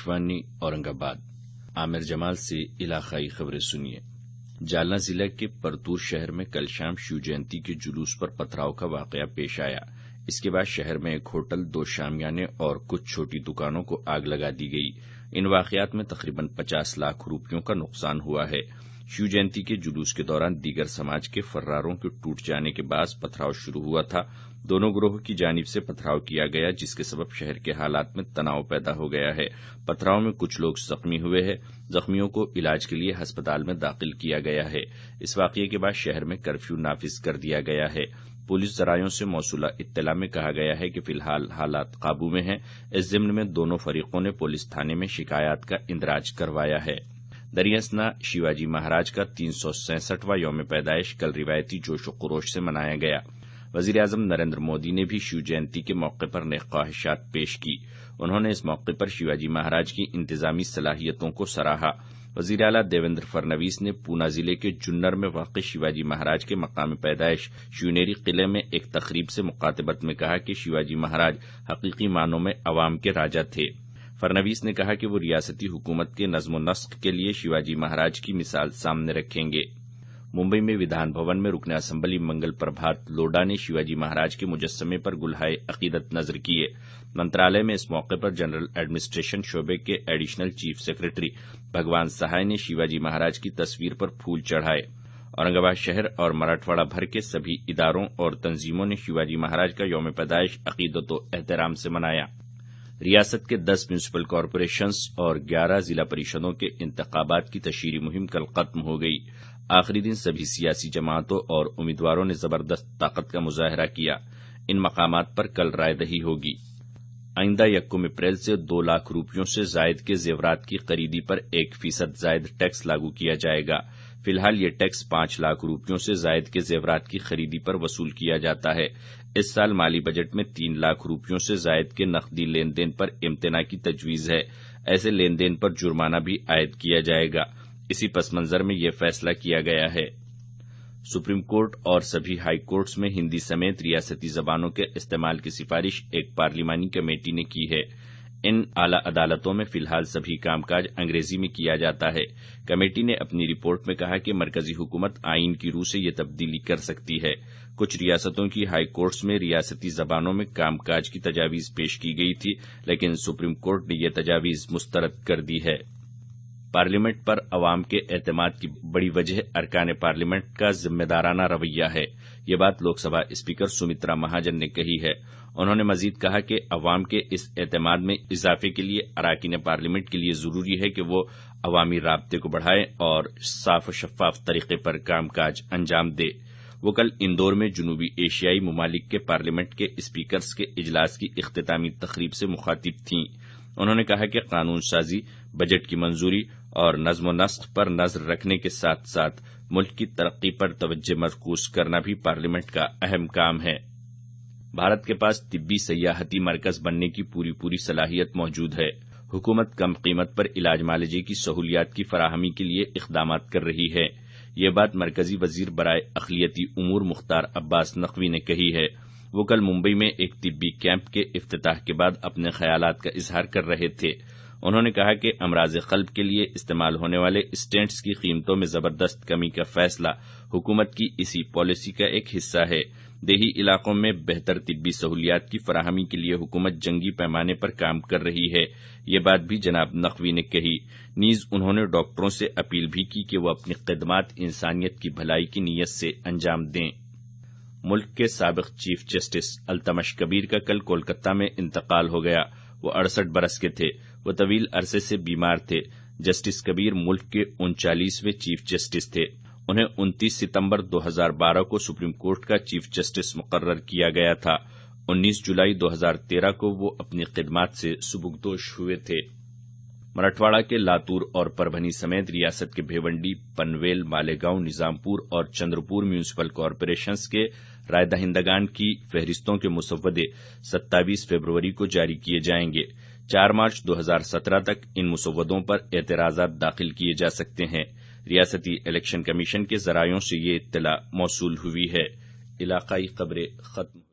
आकाशवाणी औरंगाबाद। आमिर जमाल से इलाकाई खबरें सुनिए। जालना जिला के परतूर शहर में कल शाम शिव जयंती के जुलूस पर पथराव का वाकया पेश आया। इसके बाद शहर में एक होटल, 2 शामियाने और कुछ छोटी दुकानों को आग लगा दी गई। इन वाकयात में तकरीबन 50 लाख रुपयों का नुकसान हुआ है। शिव जयंती के जुलूस के दौरान दीगर समाज के फर्रारों के टूट जाने के बाद पथराव शुरू हुआ था। दोनों गिरोह की जानिब से पथराव किया गया, जिसके सबब शहर के हालात में तनाव पैदा हो गया है। पथराव में कुछ लोग जख्मी हुए हैं। जख्मियों को इलाज के लिए अस्पताल में दाखिल किया गया है। इस वाकये के बाद शहर में कर्फ्यू नाफिज कर दिया गया है। पुलिस जरायों से मौसूला इत्तला में कहा गया है कि फिलहाल हालात काबू में हैं। इस ज़िम्न में दोनों फरीकों ने पुलिस थाने में शिकायत का इंदराज करवाया है। दरियासना शिवाजी महाराज का 367वां यौम पैदाइश कल रिवायती जोश व खरोश से मनाया गया। वजीर आजम नरेंद्र मोदी ने भी शिव जयंती के मौके पर नेक ख्वाहिशात पेश की। उन्होंने इस मौके पर शिवाजी महाराज की इंतजामी सलाहियतों को सराहा। वजीर आला देवेंद्र फडणवीस ने पूना जिले के जुन्नर में वाक़ शिवाजी महाराज के मकाम पैदाइश शिवनेरी किले में एक तकरीब से मुखातिबत में कहा कि शिवाजी महाराज हकीकी मानों में अवाम के राजा थे। फडणवीस ने कहा कि वो रियासती हुकूमत के नज्म नस्क के लिए शिवाजी महाराज की मिसाल सामने रखेंगे। मुंबई में विधान भवन में रुकने असेंबली मंगल प्रभात लोढ़ा ने शिवाजी महाराज के मुजस्समे पर गुलहाए अकीदत नजर किए। मंत्रालय में इस मौके पर जनरल एडमिनिस्ट्रेशन शोबे के एडिशनल चीफ सेक्रेटरी भगवान सहाय ने शिवाजी महाराज की तस्वीर पर फूल चढ़ाए। औरंगाबाद शहर और मराठवाड़ा भर के सभी इदारों और तंजीमों ने शिवाजी महाराज का यौम पैदाइश अकीदत व एहतराम से मनाया। रियासत के 10 म्यूनिसिपल कॉरपोरेशंस और 11 जिला परिषदों के इंतखाबात की तशहीरी मुहिम कल खत्म हो गई। आखिरी दिन सभी सियासी जमातों और उम्मीदवारों ने जबरदस्त ताकत का मुजाहरा किया। इन मकामात पर कल रायदही होगी। आइंदा 1 अप्रैल से 2 लाख रुपयों से जायद के जेवरात की खरीदी पर 1% जायद टैक्स लागू किया जाएगा। फिलहाल ये टैक्स 5 लाख रुपयों से जायद के जेवरात की खरीदी पर वसूल किया जाता है। इस साल माली बजट में 3 लाख रुपयों से जायद के नकदी लेन देन पर इम्तना की तजवीज है। ऐसे लेन देन पर जुर्माना भी आयद किया जाएगा। इसी पस मंजर में यह फैसला किया गया है। सुप्रीम कोर्ट और सभी हाई कोर्ट्स में हिंदी समेत रियासती जबानों के इस्तेमाल की सिफारिश एक पार्लिमानी कमेटी ने की है। इन आला अदालतों में फिलहाल सभी कामकाज अंग्रेजी में किया जाता है। कमेटी ने अपनी रिपोर्ट में कहा कि मरकजी हुकूमत आईन की रूह से ये तब्दीली कर सकती है। कुछ रियासतों की हाई कोर्ट्स में रियासती जबानों में कामकाज की तजावीज पेश की गई थी, लेकिन सुप्रीम कोर्ट ने यह तजावीज मुस्तरद कर दी है। पार्लियामेंट पर अवाम के एतमाद की बड़ी वजह अरकान पार्लियामेंट का जिम्मेदाराना रवैया है। ये बात लोकसभा स्पीकर सुमित्रा महाजन ने कही है। उन्होंने मजीद कहा कि अवाम के इस एतमाद में इजाफे के लिए अरकान पार्लियामेंट के लिए जरूरी है कि वो अवामी राब्ते को बढ़ाएं और साफ और शफाफ तरीके पर कामकाज अंजाम दे। वो कल इंदौर में जनूबी एशियाई ममालिक के पार्लियामेंट के स्पीकर्स के इजलास की इख्तितामी तकरीब से मुखातिब थीं। उन्होंने कहा कि कानून साजी, बजट की मंजूरी और नज्म व नस्क पर नजर रखने के साथ साथ मुल्क की तरक्की पर तवज्जो मरकूज करना भी पार्लियामेंट का अहम काम है। भारत के पास तिब्बी सयाहती मरकज बनने की पूरी सलाहियत मौजूद है। हुकूमत कम कीमत पर इलाज मालजे की सहूलियात की फराहमी के लिए इक़दामात कर रही है। ये बात मरकजी वजीर बराए अक़लियती उमूर मुख्तार अब्बास नकवी ने कही है। वो कल मुंबई में एक तिब्बी कैंप के इफ्तिताह के बाद अपने ख्यालात का इजहार कर रहे थे। उन्होंने कहा कि अमराज क़ल्ब के लिए इस्तेमाल होने वाले स्टेंट्स की कीमतों में जबरदस्त कमी का फैसला हुकूमत की इसी पॉलिसी का एक हिस्सा है। देही इलाकों में बेहतर तिब्बी सहूलियात की फराहमी के लिए हुकूमत जंगी पैमाने पर काम कर रही है। ये बात भी जनाब नकवी ने कही। नीज उन्होंने डॉक्टरों से अपील भी की कि वो अपनी खिदमात इंसानियत की भलाई की नीयत से अंजाम दें। मुल्क के साबिक चीफ जस्टिस अल्तमश कबीर का कल कोलकाता में इंतकाल हो गया। वो 68 बरस के थे। वो तवील अरसे से बीमार थे। जस्टिस कबीर मुल्क के 39वें चीफ जस्टिस थे। उन्हें 29 सितंबर 2012 को सुप्रीम कोर्ट का चीफ जस्टिस मुकर्रर किया गया था। 19 जुलाई 2013 को वो अपनी खिदमात से सुबुकदोश हुए थे। मराठवाड़ा के लातूर और परभनी समेत रियासत के भिवंडी, पनवेल, मालेगांव, निजामपुर और चंद्रपुर म्यूनिसिपल कॉरपोरेशंस के राय दहिंदगान की फहरिस्तों के मुसव्वदे 27 फरवरी को जारी किए जाएंगे। 4 मार्च 2017 तक इन मुसव्वदों पर एतराजात दाखिल किए जा सकते हैं। रियासती इलेक्शन कमीशन के जरायों से ये इत्तला मौसूल हुई है। इलाकाई खबरें खत्म।